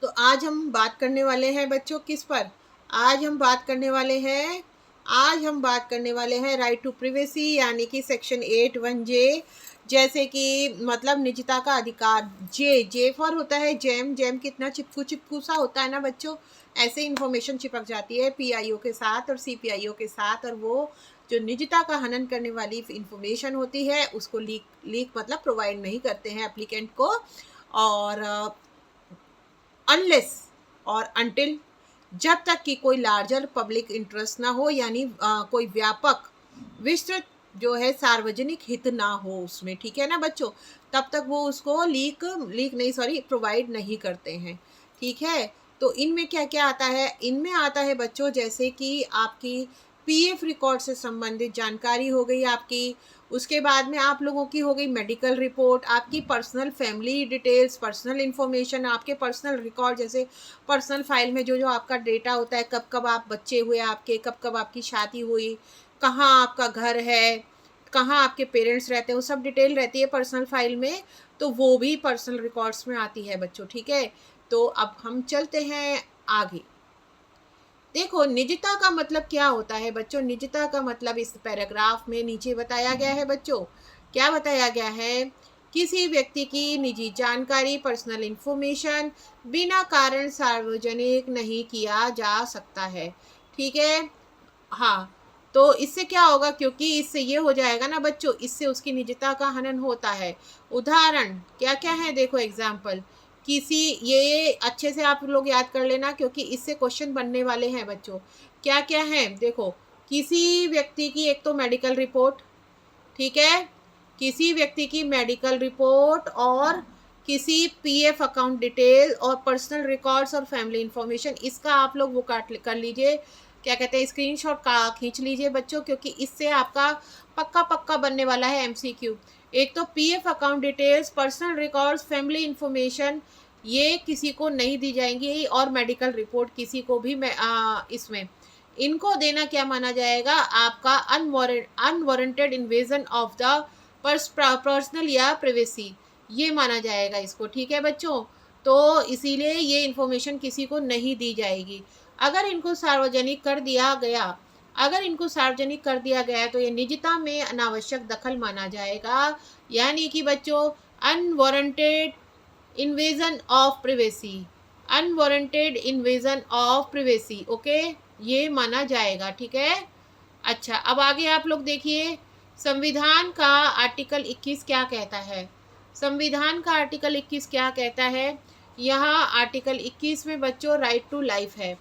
तो आज हम बात करने वाले हैं बच्चों किस पर। आज हम बात करने वाले हैं राइट टू प्रिवेसी यानी कि सेक्शन 8(1)(j)। जैसे कि मतलब निजता का अधिकार। जे फॉर होता है जेम। जेम कितना चिपकू चिपकू सा होता है ना बच्चों, ऐसे इंफॉर्मेशन चिपक जाती है पीआईओ के साथ और सीपीआईओ के साथ, और वो जो निजता का हनन करने वाली इंफॉर्मेशन होती है उसको लीक मतलब प्रोवाइड नहीं करते हैं एप्लीकेंट को। और अनलेस और अनटिल, जब तक कि कोई लार्जर पब्लिक इंटरेस्ट ना हो, यानी कोई व्यापक विस्तृत जो है सार्वजनिक हित ना हो उसमें, ठीक है ना बच्चों, तब तक वो उसको प्रोवाइड नहीं करते हैं। ठीक है। तो इनमें क्या क्या आता है, इनमें आता है बच्चों जैसे कि आपकी पीएफ रिकॉर्ड से संबंधित जानकारी हो गई आपकी। उसके बाद में आप लोगों की हो गई मेडिकल रिपोर्ट, आपकी personal family details, personal information, आपके पर्सनल रिकॉर्ड, जैसे पर्सनल फाइल में जो जो आपका डेटा होता है, कब कब आप बच्चे हुए आपके, कब कब आपकी शादी हुई, कहाँ आपका घर है, कहाँ आपके पेरेंट्स रहते हैं, वो सब डिटेल रहती है पर्सनल फाइल में। तो वो भी पर्सनल रिकॉर्ड्स में आती है बच्चों। ठीक है। तो अब हम चलते हैं आगे। देखो निजता का मतलब क्या होता है बच्चों। निजता का मतलब इस पैराग्राफ में नीचे बताया गया है बच्चों। क्या बताया गया है, किसी व्यक्ति की निजी जानकारी, पर्सनल इंफॉर्मेशन बिना कारण सार्वजनिक नहीं किया जा सकता है। ठीक है। हाँ। तो इससे क्या होगा, क्योंकि इससे ये हो जाएगा ना बच्चों, इससे उसकी निजता का हनन होता है। उदाहरण क्या क्या है देखो, एग्जाम्पल किसी, ये अच्छे से आप लोग याद कर लेना क्योंकि इससे क्वेश्चन बनने वाले हैं बच्चों। क्या क्या है देखो, किसी व्यक्ति की एक तो मेडिकल रिपोर्ट, ठीक है, किसी व्यक्ति की मेडिकल रिपोर्ट, और किसी पीएफ अकाउंट डिटेल और पर्सनल रिकॉर्ड्स और फैमिली इंफॉर्मेशन, इसका आप लोग वो काट कर लीजिए, क्या कहते हैं, स्क्रीनशॉट का खींच लीजिए बच्चों, क्योंकि इससे आपका पक्का पक्का बनने वाला है एमसीक्यू। एक तो PF account details, personal records, family information, ये किसी को नहीं दी जाएंगी, और मेडिकल रिपोर्ट किसी को भी इसमें इनको देना क्या माना जाएगा, आपका unwarranted invasion of the personal या प्राइवेसी, ये माना जाएगा इसको। ठीक है बच्चों। तो इसीलिए ये इन्फॉर्मेशन किसी को नहीं दी जाएगी। अगर इनको सार्वजनिक कर दिया गया, तो ये निजता में अनावश्यक दखल माना जाएगा, यानी कि बच्चों unwarranted invasion of privacy, okay, ये माना जाएगा। ठीक है। अच्छा, अब आगे आप लोग देखिए, संविधान का आर्टिकल 21 क्या कहता है। संविधान का आर्टिकल 21 क्या कहता है, यहाँ आर्टिकल 21 में बच्चों राइट टू लाइफ है,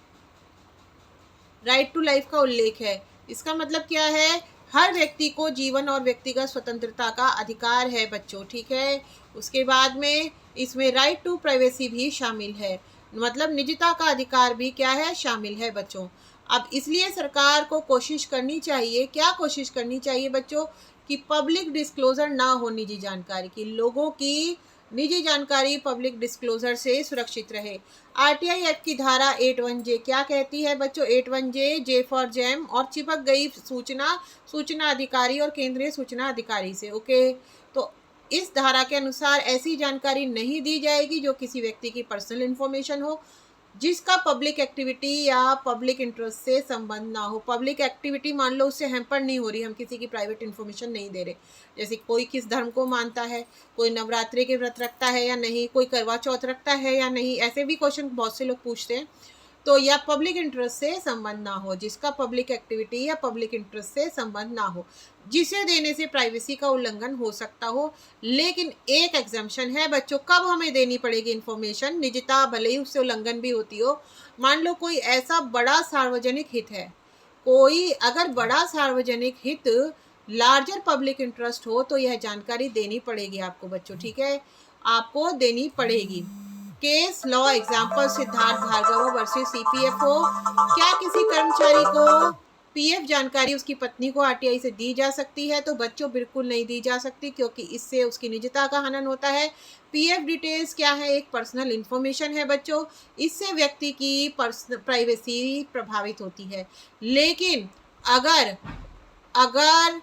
राइट टू लाइफ का उल्लेख है। इसका मतलब क्या है, हर व्यक्ति को जीवन और व्यक्तिगत स्वतंत्रता का अधिकार है बच्चों। ठीक है। उसके बाद में इसमें राइट टू प्राइवेसी भी शामिल है, मतलब निजता का अधिकार भी क्या है, शामिल है बच्चों। अब इसलिए सरकार को कोशिश करनी चाहिए, क्या कोशिश करनी चाहिए बच्चों, कि पब्लिक डिस्क्लोजर ना हो निजी जानकारी की, लोगों की निजी जानकारी पब्लिक डिस्क्लोजर से सुरक्षित रहे। आरटीआई एक्ट की धारा 8(1)(j) क्या कहती है बच्चों, 8(1)(j), जे फॉर जैम, और चिपक गई सूचना अधिकारी और केंद्रीय सूचना अधिकारी से। ओके। तो इस धारा के अनुसार ऐसी जानकारी नहीं दी जाएगी जो किसी व्यक्ति की पर्सनल इंफॉर्मेशन हो, जिसका पब्लिक एक्टिविटी या पब्लिक इंटरेस्ट से संबंध ना हो। पब्लिक एक्टिविटी मान लो उससे हैम्पर नहीं हो रही, हम किसी की प्राइवेट इन्फॉर्मेशन नहीं दे रहे, जैसे कोई किस धर्म को मानता है, कोई नवरात्रि के व्रत रखता है या नहीं, कोई करवा चौथ रखता है या नहीं, ऐसे भी क्वेश्चन बहुत से लोग पूछते हैं। तो या पब्लिक इंटरेस्ट से संबंध ना हो, जिसका पब्लिक एक्टिविटी या पब्लिक इंटरेस्ट से संबंध ना हो, जिसे देने से प्राइवेसी का उल्लंघन हो सकता हो। लेकिन एक एग्जाम्पशन है बच्चों, कब हमें देनी पड़ेगी इन्फॉर्मेशन, निजता भले ही उससे उल्लंघन भी होती हो। मान लो कोई ऐसा बड़ा सार्वजनिक हित है, कोई अगर बड़ा सार्वजनिक हित, लार्जर पब्लिक इंटरेस्ट हो, तो यह जानकारी देनी पड़ेगी आपको बच्चों। ठीक है, आपको देनी पड़ेगी। Case law example, Siddharth Bhargava versus CPFO. क्या किसी कर्मचारी को पीएफ जानकारी उसकी पत्नी को आरटीआई से दी जा सकती है, तो बच्चों बिल्कुल नहीं दी जा सकती, क्योंकि इससे उसकी निजता का हनन होता है। पीएफ डिटेल्स क्या है, एक पर्सनल इंफॉर्मेशन है बच्चों, इससे व्यक्ति की प्राइवेसी प्रभावित होती है। लेकिन अगर अगर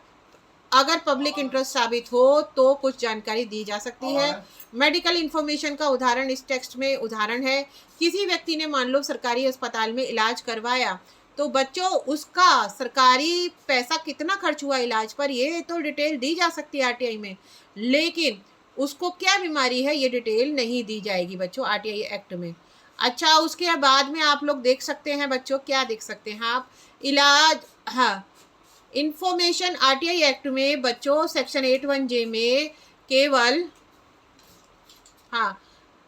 अगर पब्लिक इंटरेस्ट साबित हो तो कुछ जानकारी दी जा सकती है। मेडिकल इंफॉर्मेशन का उदाहरण इस टेक्स्ट में उदाहरण है, किसी व्यक्ति ने मान लो सरकारी अस्पताल में इलाज करवाया, तो बच्चों उसका सरकारी पैसा कितना खर्च हुआ इलाज पर, ये तो डिटेल दी जा सकती है आरटीआई में, लेकिन उसको क्या बीमारी है ये डिटेल नहीं दी जाएगी बच्चों आरटीआई एक्ट में। अच्छा, उसके बाद में आप लोग देख सकते हैं बच्चों, क्या देख सकते हैं आप, इलाज, हाँ, इंफॉर्मेशन आरटीआई एक्ट में बच्चों सेक्शन 81J में केवल, हाँ,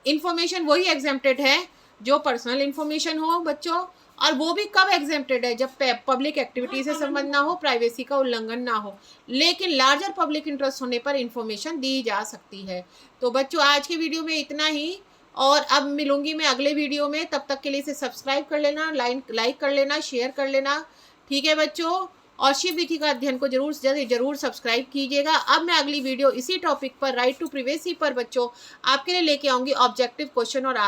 इंफॉर्मेशन वही एग्जेम्प्टेड है जो पर्सनल इंफॉर्मेशन हो बच्चों, और वो भी कब एग्जेम्प्टेड है, जब पब्लिक एक्टिविटी से संबंध ना हो, प्राइवेसी का उल्लंघन ना हो, लेकिन लार्जर पब्लिक इंटरेस्ट होने पर इंफॉर्मेशन दी जा सकती है। तो बच्चों आज के वीडियो में इतना ही, और अब मिलूंगी मैं अगले वीडियो में, तब तक के लिए इसे सब्सक्राइब कर लेना, लाइक कर लेना, शेयर कर लेना, ठीक है बच्चों, और शिव विधि का अध्ययन को जरूर सब्सक्राइब कीजिएगा। अब मैं अगली वीडियो इसी टॉपिक पर, राइट टू प्रिवेसी पर बच्चों आपके लिए लेके आऊंगी ऑब्जेक्टिव क्वेश्चन और आंसर।